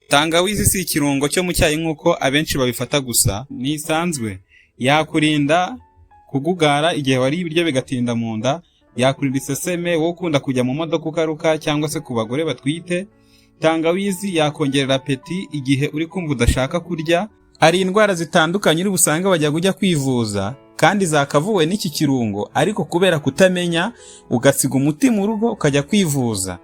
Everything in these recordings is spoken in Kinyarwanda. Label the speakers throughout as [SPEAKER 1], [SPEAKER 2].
[SPEAKER 1] Tangawizi si ikirungo cyo mu cyayi nk'uko abenshi babifata gusa, ntisanzwe. Yakurinda kugugara igihe wariye ibiryo bigatinda mu nda, yakurinda iseseme wowe ukunda kujya mu modoka ukaruka cyangwa se ku bagore batwite. Tangawizi yakongerera apeti igihe uri kumva udashaka kurya. Hari indwara zitandukanye uri busange wajya kujya kwivuza kandi zakavuwe n'iki kirungo, ariko kubera kutamenya ugasiga umuti mu rugo ukajya kwivuza.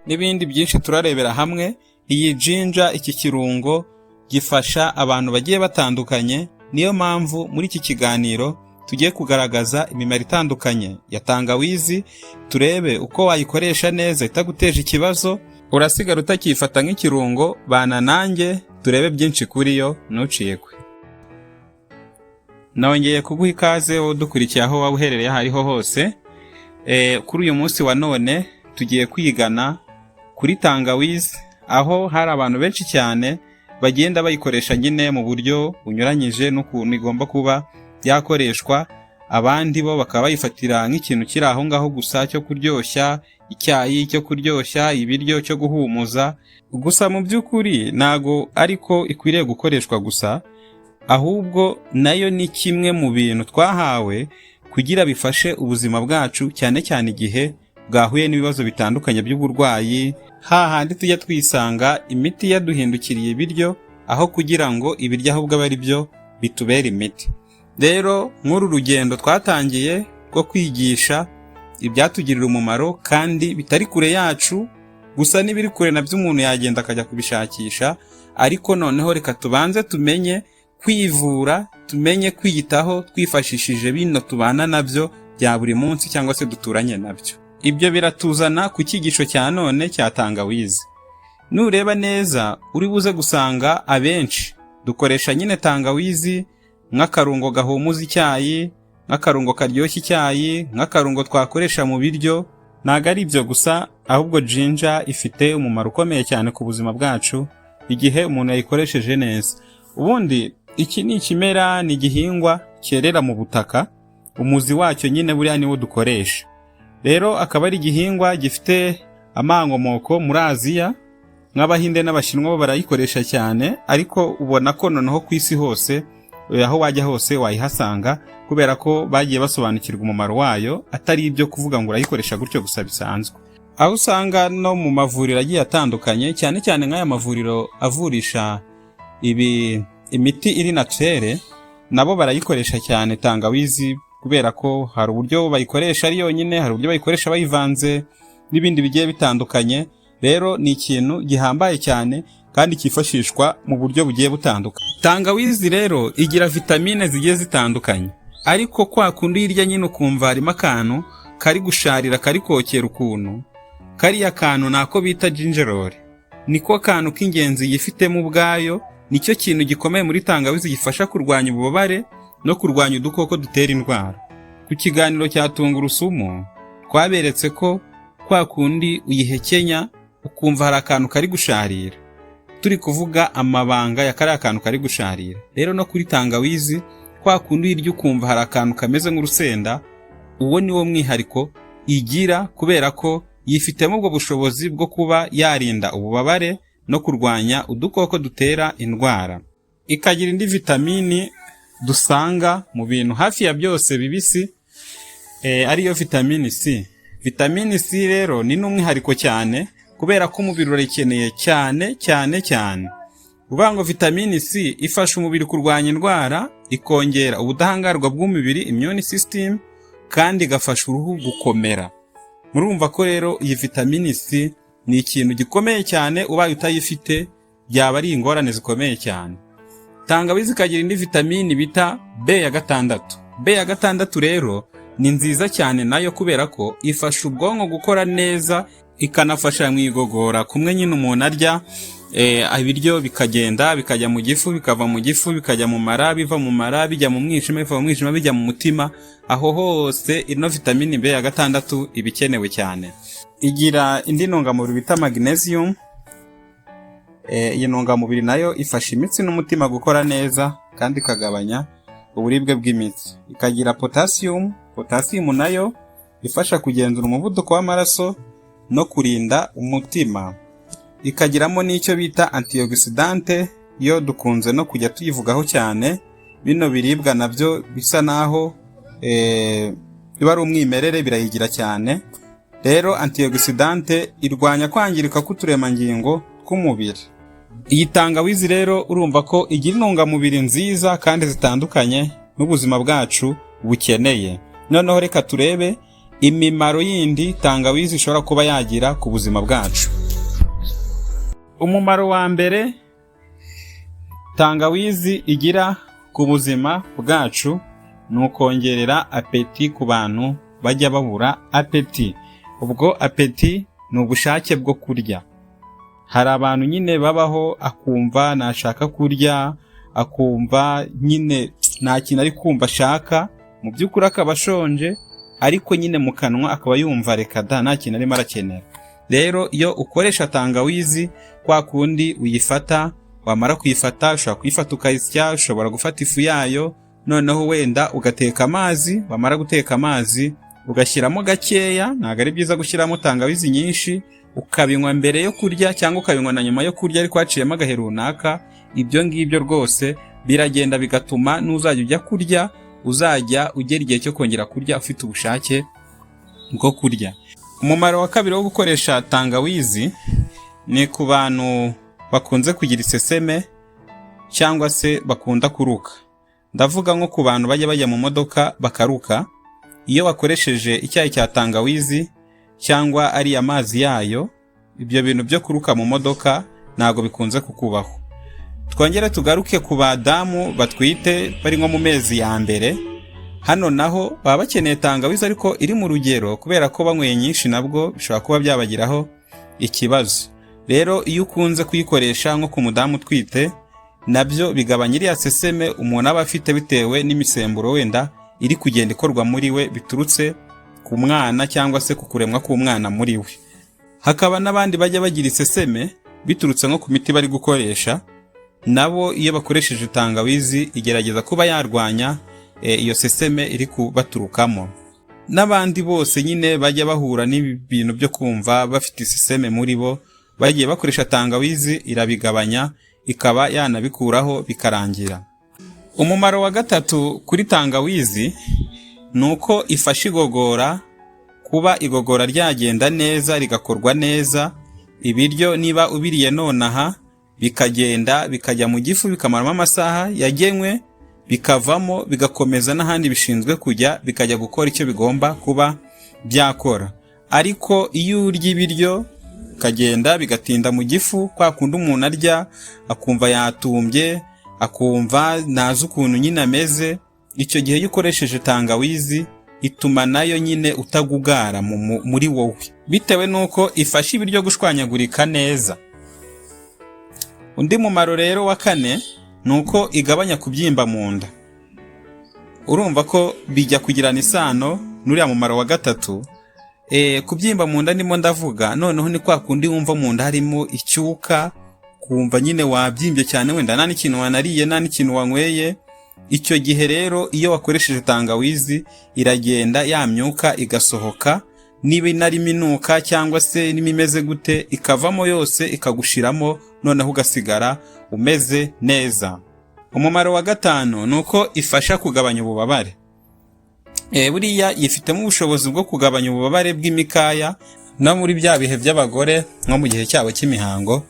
[SPEAKER 1] N'ibindi byinshi turarebera hamwe. Iyi ginger, iki kirungo gifasha abantu bagiye batandukanye, niyo mpamvu muri iki kiganiro tugiye kugaragaza imimaro itandukanye ya tangawizi, turebe uko wayikoresha neza itaguteje ikibazo. Urasigara utakifata nk'ikirungo, bana nanjye turebe byinshi kuri yo, ntucikwe. Nongeye kuguha ikaze wowe udukurikiye aho waba uherereye aho ariho hose. Kuri uyu munsi wa none tugiye kwigana kuri tangawizi, aho hari abantu benshi cyane bagenda bayikoresha nyine mu buryo bunyuranyije n'ukuntu igomba kuba yakoreshwa. Abandi bo bakaba bayifatira nk'ikintu kiri aho ngaho gusa cyo kuryoshya icyayi, cyo kuryoshya ibiryo, cyo guhumuza. Gusa mu by'ukuri ntago ariko ikwiriye gukoreshwa gusa, ahubwo nayo ni kimwe mu bintu twahawe kugira bifashe ubuzima bwacu, cyane cyane igihe bwahuye n'ibibazo bitandukanye by'uburwayi. Hahandi tujya twisanga imiti yaduhindukiriye ibiryo, aho kugira ngo ibiryo ahubwo abe ari byo bitubera imiti. Rero nk'uru rugendo twatangiye rwo kwigisha ibyatugirira umumaro kandi bitari kure yacu, gusa n'ibiri kure nabyo umuntu yagenda akajya kubishakisha, ariko noneho reka tubanze tumenye kwivura, tumenye kwiyitaho twifashishije bino tubana nabyo bya buri munsi cyangwa se duturanye nabyo. Ibyo biratuzana ku cyigisho cya none cya tangawizi. Nureba neza uri buze gusanga abenshi dukoresha nyine tangawizi nk'akarungo gahumuza icyayi, nk'akarungo karyoshya icyayi, nk'akarungo twakoresha mu biryo. Ntago ari ibyo gusa, ahubwo ginger ifite umumaro ukomeye cyane ku buzima bwacu igihe umuntu yayikoresheje neza. Ubundi iki ni ikimera, ni igihingwa cyerera mu butaka, umuzi wacyo nyine buriya niwo dukoresha. Rero akaba ari igihingwa gifite amankomoko muri Aziya, nk'Abahinde n'Abashinwa bo barayikoresha cyane, ariko ubona ko noneho ku isi hose, aho wajya hose wayihasanga, kubera ko bagiye basobanukirwa umumaro wayo, atari ibyo kuvuga ngo urayikoresha gutyo gusa bisanzwe. Aho usanga no mu mavuriro agiye atandukanye, cyane cyane nk'aya mavuriro avurisha imiti iri naturelle, nabo barayikoresha cyane tangawizi, kubera ko hari uburyo bayikoresha ari yonyine, hari uburyo bayikoresha bayivanze n'ibindi bigiye bitandukanye. Rero ni ikintu gihambaye cyane kandi cyifashishwa mu buryo bugiye butandukanye. Tangawizi rero igira vitamine zigiye zitandukanye, ariko kwa kundi uyirya nyine ukumva harimo akantu kari gusharira, kari kokera ukuntu, kariya kantu nako bita gingerol, niko kantu k'ingenzi yifitemo ubwayo. Nicyo kintu gikomeye muri tangawizi, gifasha kurwanya ububabare no kurwanya udukoko dutera indwara. Ku kiganiro cya tungurusumu twaberetse ko kwa kundi uyihekenya ukumva hari akantu kari gusharira, turi kuvuga amabanga ya kariya kantu kari gusharira. Rero no kuri tangawizi kwa kundi uyirya ukumva hari akantu kameze nk'urusenda, uwo ni wo mwihariko igira, kubera ko yifitemo ubwo bushobozi bwo kuba yarinda ububabare no kurwanya udukoko dutera indwara. Ikagira indi vitamini dusanga mu bintu hafi ya byose bibisi, ariyo vitamini C. Vitamini C rero ni n'umwihariko cyane, kubera ko umubiri urayikeneye cyane cyane cyane. Uvuga ngo vitamini C ifasha umubiri kurwanya indwara, ikongera ubudahangarwa bw'umubiri, immune system, kandi igafasha uruhu gukomera. Murumva ko rero iyi vitamini C ni ikintu gikomeye cyane, ubaye utayifite byaba ari ingorane zikomeye cyane. Tangawizi ikagira indi vitamini bita B6. B6 rero ni nziza cyane nayo, kubera ko ifasha ubwonko gukora neza, ikanafasha mu igogora. Kumwe nyine umuntu arya ibiryo bikagenda bikajya mu gifu, bikava mu gifu bikajya mu mara, biva mu mara bijya mu mwijima, biva mu mwijima bijya mu mutima. Aho hose ino vitamini B6 ibikenewe cyane. Igira indi ntungamubiri bita magnesium. Iyi ntungamubiri nayo ifasha imitsi n'umutima gukora neza kandi ikagabanya uburibwe bw'imitsi. Ikagira potassium. Potassium nayo ifasha kugenzura umuvuduko w'amaraso no kurinda umutima. ikagiramo n'icyo bita antioxidante, yo dukunze no kujya tuyivugaho cyane. Bino biribwa nabyo bisa naho biba ari umwimerere, birayigira cyane. Rero antioxidante irwanya kwangirika k'uturemangingo tw'umubiri. Iyi tangawizi rero urumva ko igira intungamubiri nziza kandi zitandukanye n'ubuzima bwacu bukeneye. Noneho reka turebe imimaro yindi tangawizi ishobora kuba yagira ku buzima bwacu. Umumaro wa mbere tangawizi igira ku buzima bwacu ni ukongerera apeti ku bantu bajya babura apeti. Ubwo apeti ni ubushake bwo kurya. Hari abantu nyine babaho akumva nashaka kurya, akumva nyine nta kintu ari kumva ashaka, mu by'ukuri akaba ashonje, ariko nyine mu kanwa akaba yumva reka da nta kintu arimo arakenera. Rero iyo ukoresha tangawizi kwa kundi uyifata, wamara kuyifata ushobora kuyifata ukayisya, ushobora gufata ifu yayo, noneho wenda ugateka amazi, wamara guteka amazi ugashyiramo gakeya, ntabwo ari byiza gushyiramo tangawizi nyinshi, ukabinywa mbere yo kurya cyangwa ukabinywa na nyuma yo kurya ariko waciyemo agahe runaka. Ibyo ngibyo rwose biragenda bigatuma n'uzajya ujya kurya uzajya ugera igihe cyo kongera kurya ufite ubushake bwo kurya. Umumaro wa kabiri wo gukoresha tangawizi ni ku bantu bakunze kugira iseseme cyangwa se bakunda kuruka. Ndavuga nko ku bantu bajya mu modoka bakaruka. Iyo wakoresheje icyayi cya tangawizi cyangwa ari amazi yayo, ibyo bintu byo kuruka mu modoka ntago bikunze kukubaho. Twongere tugaruke ku badamu batwite bari nko mu mezi ya mbere. Hano naho baba bakeneye tangawizi ariko iri mu rugero, kubera ko banyweye nyinshi nabwo bishobora kuba byabagiraho ikibazo. Rero iyo ukunze kuyikoresha nko ku mudamu utwite, nabyo bigabanya iriya seseme umuntu aba afite bitewe n'imisemburo wenda iri kugenda ikorwa muri we biturutse ku mwana cyangwa se ku kuremwa k'umwana muri we. Hakaba n'abandi bajya bagira iseseme biturutse nko ku miti bari gukoresha, nabo iyo bakoresheje tangawizi igerageza kuba yarwanya iyo seseme iri kubaturukamo. N'abandi bose nyine bajya bahura n'ibintu byo kumva bafite iseseme muri bo, bagiye bakoresha tangawizi irabigabanya, ikaba yanabikuraho bikarangira. Umumaro wa gatatu kuri tangawizi ni uko ifasha igogora, kuba igogora ryagenda neza rigakorwa neza. Ibiryo niba ubiriye nonaha bikagenda bikajya mu gifu bikamaramo amasaha yagenwe, bikavamo bigakomeza n'ahandi bishinzwe kujya bikajya gukora icyo bigomba kuba byakora. Ariko iyo urya ibiryo kagenda bigatinda mu gifu, kwa kundi umuntu arya akumva yatumbye, akumva ntazi ukuntu nyine ameze, icyo gihe iyo ukoresheje tangawizi ituma nayo nyine utagugara muri wowe, bitewe nuko ifasha ibiryo gushwanyagurika neza. Undi mumaro rero wa kane ni uko igabanya kubyimba mu nda. Urumva ko bijya kugirana isano n'uriya mumaro wa gatatu. Kubyimba mu nda ndimo ndavuga, noneho ni kwa kundi wumva mu nda harimo icyuka, kumva nyine wabyimbye cyane, wenda nta n'ikintu wanariye nta n'ikintu wanyweye. Icyo gihe rero iyo wakoresheje tangawizi iragenda ya myuka igasohoka, niba inarimo inuka cyangwa se nimimeze gute ikavamo yose ikagushiramo, noneho ugasigara umeze neza. Umumaro wa gatanu ni uko ifasha kugabanya ububabare. Buriya yifitemo ubushobozi bwo kugabanya ububabare bw'imikaya no muri bya bihe by'abagore nko mu gihe cyabo cy'imihango,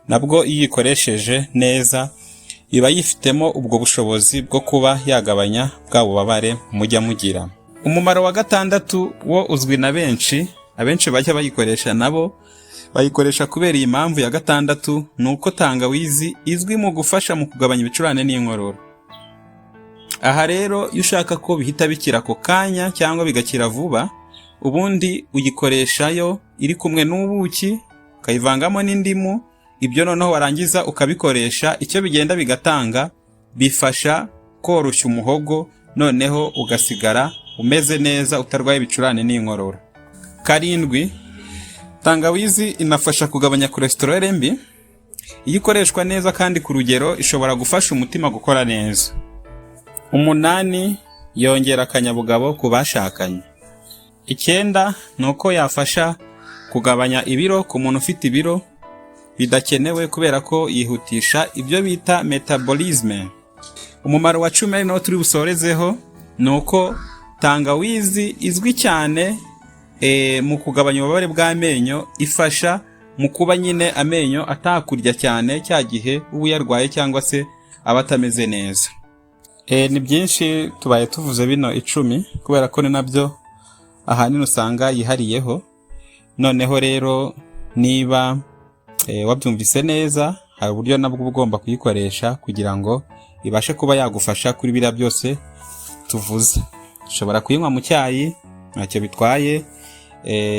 [SPEAKER 1] nabwo iyo ikoresheje neza iba yifitemo ubwo bushobozi bwo kuba yagabanya bwa bubabare mujya mugira. Umumaro wa gatandatu wo uzwi na benshi, abenshi bajya bayikoresha nabo bayikoresha kubera iyi mpamvu ya gatandatu, ni uko tangawizi izwi mu gufasha mu kugabanya ibicurane n'inkorora. Aha rero iyo ushaka ko bihita bikira ako kanya cyangwa bigakira vuba, ubundi uyikoreshayo iri kumwe n'ubuki ukayivangamo n'indimu. Ibyo noneho warangiza ukabikoresha, icyo bigenda bigatanga bifasha koroshya umuhogo, noneho ugasigara umeze neza utarwaye ibicurane n'inkorora. Karindwi, tangawizi inafasha kugabanya cholesterol mbi. Iyo ikoreshwa neza kandi ku rugero ishobora gufasha umutima gukora neza. 8, yongera akanyabugabo ku bashakanye. 9, nuko yafasha kugabanya ibiro ku muntu ufite ibiro bidakenewe kubera ko yihutisha ibyo bita metabolisme. Umumaro wa 10 ari nawo turi busorezeho ni uko tangawizi izwi cyane mu kugabanya ububabare bw'amenyo, ifasha mu kuba nyine amenyo atakurya cyane cya gihe ubu yarwaye cyangwa se aba atameze neza. Ni byinshi tubaye tuvuze bino 10 kubera ko ni nabyo ahanini usanga yihariyeho. Noneho rero niba wabyumvise neza, hari uburyo nabwo ugomba kuyikoresha kugira ngo ibashe kuba yagufasha kuri biriya byose tuvuze. Ushobora kuyinywa mu cyayi, ntacyo bitwaye.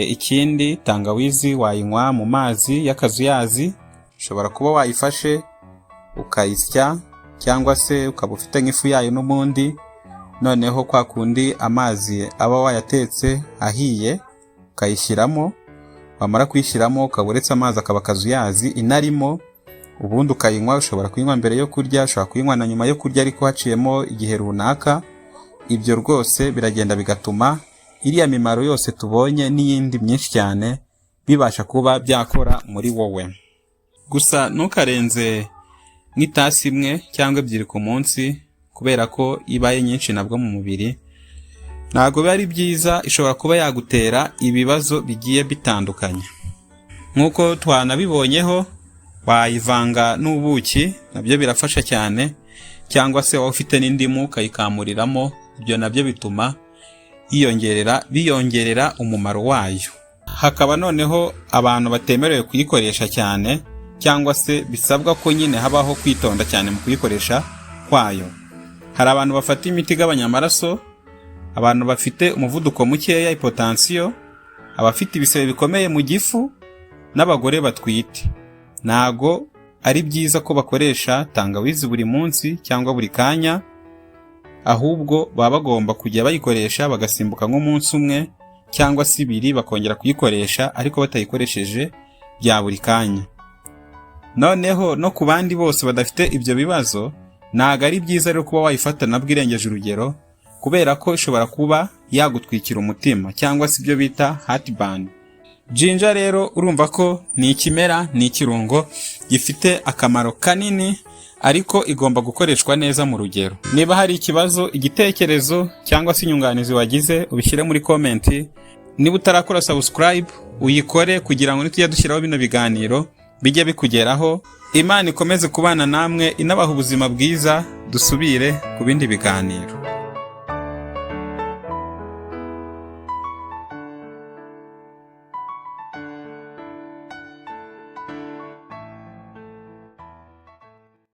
[SPEAKER 1] Ikindi, tangawizi wayinywa mu mazi y'akazuyazi. Ushobora kuba wayifashe ukayisya cyangwa se ukaba ufite nk'ifu yayo n'ubundi, noneho kwa kundi amazi aba wayatetse ahiye ukayishyiramo, wamara kuyishyiramo ukaba uretse amazi akaba akazuyazi inarimo, ubundi ukayinywa. Ushobora kuyinywa mbere yo kurya, ushobora kuyinywa na nyuma yo kurya ariko haciyemo igihe runaka. Ibyo rwose biragenda bigatuma iriya mimaro yose tubonye n'iyindi myinshi cyane bibasha kuba byakora muri wowe. Gusa ntukarenze nk'itasi imwe cyangwa 2 ku munsi, kubera ko ibaye nyinshi nabwo mu mubiri ntabwo biba ari byiza, ishobora kuba yagutera ibibazo bigiye bitandukanye. Nk'uko twanabibonyeho, wayivanga n'ubuki, nabyo birafasha cyane, cyangwa se waba ufite n'indimu ukayikamuriramo, ibyo nabyo bituma biyongerera umumaro wayo. Hakaba noneho abantu batemerewe kuyikoresha cyane, cyangwa se bisabwa ko nyine habaho kwitonda cyane mu kuyikoresha kwayo. Hari abantu bafata imiti igabanya amaraso, abantu bafite umuvuduko mukeya hypotension, abafite ibisebe bikomeye mu gifu, n'abagore batwite. Ntago ari byiza ko bakoresha tangawizi buri munsi cyangwa buri kanya, ahubwo baba bagomba kujya bayikoresha bagasimbuka nk'umunsi umwe cyangwa se 2 bakongera kuyikoresha, ariko batayikoresheje bya buri kanya. Noneho no ku bandi bose badafite ibyo bibazo, ntago ari byiza rero kuba wayifata nabwo irengeje urugero, kubera ko ishobora kuba yagutwikira umutima cyangwa se ibyo bita heartburn. Ginger rero urumva ko ni ikimera, ni ikirungo gifite akamaro kanini, ariko igomba gukoreshwa neza mu rugero. Niba hari ikibazo, igitekerezo cyangwa se inyunganizi wagize, ubishyire muri comment. Niba utarakora subscribe uyikore kugira ngo nitujya dushyiraho bino biganiro bijye bikugeraho. Imana ikomeze kubana namwe, inabaha ubuzima bwiza. Dusubire ku bindi biganiro.